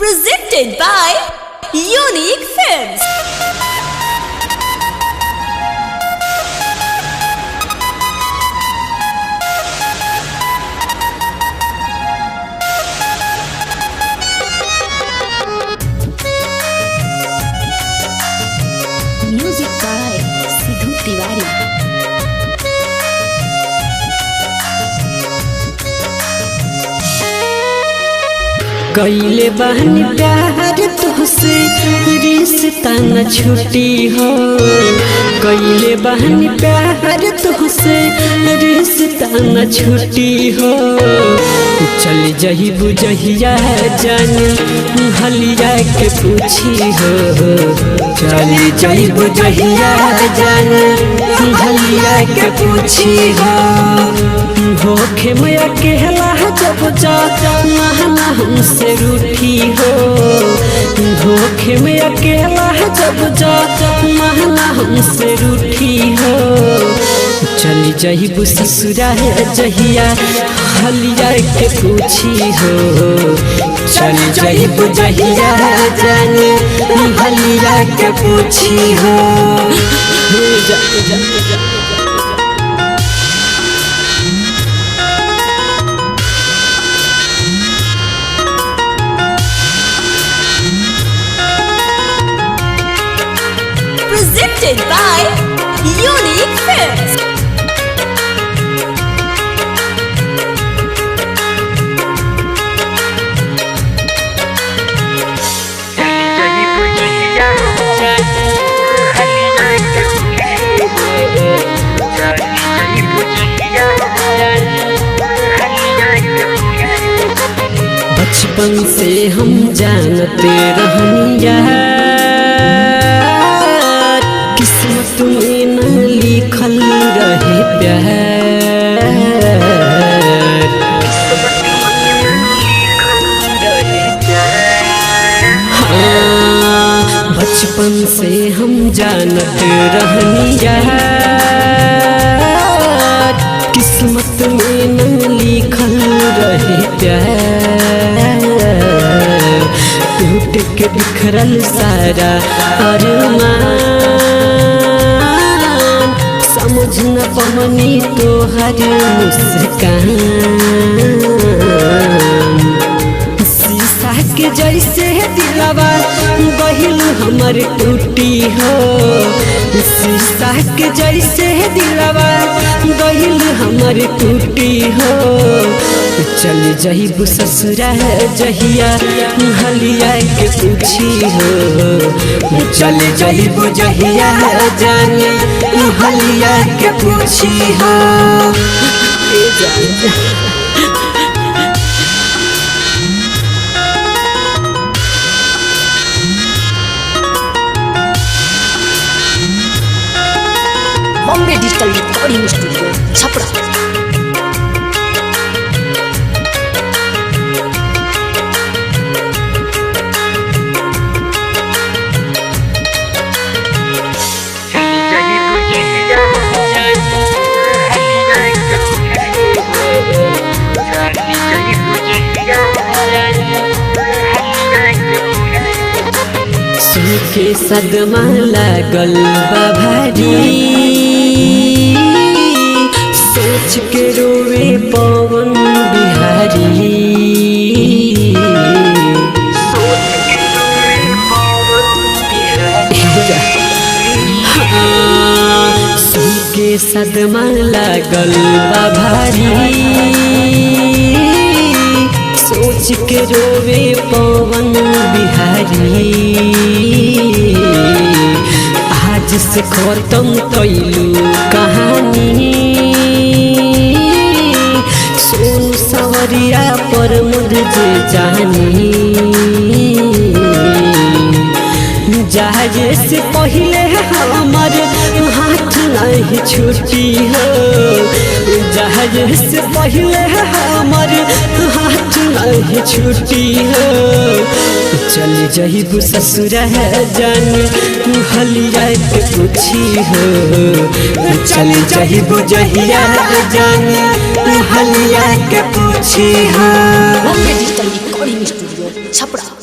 Presented by Unique Films. Music by Sidhu Tiwari. कइले बहनी प्यार तुहसे रिश्ता न छुटी हो। कइले बहनी प्यार तुहसे रिश्ता न छुटी हो। चल जही बुझहिया जान हलिया के पूछी हो। चल जही बुझहिया जान हलिया के पूछी हो खे मैं अकेला जब जा महना हमसे रूठी हो। धोखे में अकेला जब जा महना हमसे रूठी हो। चली जही ससुरा जहिया हलिया के पूछी हो। चली जही जहिया जाने हलिया के पूछी हो। Presented by Unique Films. बचपन से हम जानते रहनिया किस्मत में न लिखल रहे प्यार। हाँ, बचपन से हम जानते रहनिया किस्मत में न लिखल रहे प्यार। टूट के बिखरल सारा अरमान समझ न पवनी तोहर मुस्कान। शीशा के जैसे दिलवा बहिल हमर टूटी हो। शीशा के जैसे दिलवा बहिल हमर टूटी हो। चल जही ससुरा जहिया हलिया के पूछी हो। चल जही जहिया जाने हलिया के पूछी हो। Bombay Digital Recording Studio, Chhapra. के सदमा लागल बा भारी सोच के रोवे पवन बिहारी। सुन के सदमा लागल बा भारी सोच के रोवे पवन बिहारी। आज से खत्म कैलू कहानी सोनू सवरिया पर मुझे जानी। जहाजे से पहले हमार हाथ नहीं छूटी हो। जहाजे से पहले हमार हाथ नहीं छूटी हो। चल जही ससुरा जान हलिया के पूछी हो। चल जही जहिया जान हलिया के पूछी हो। Bombay Digital Recording Studio, Chhapra.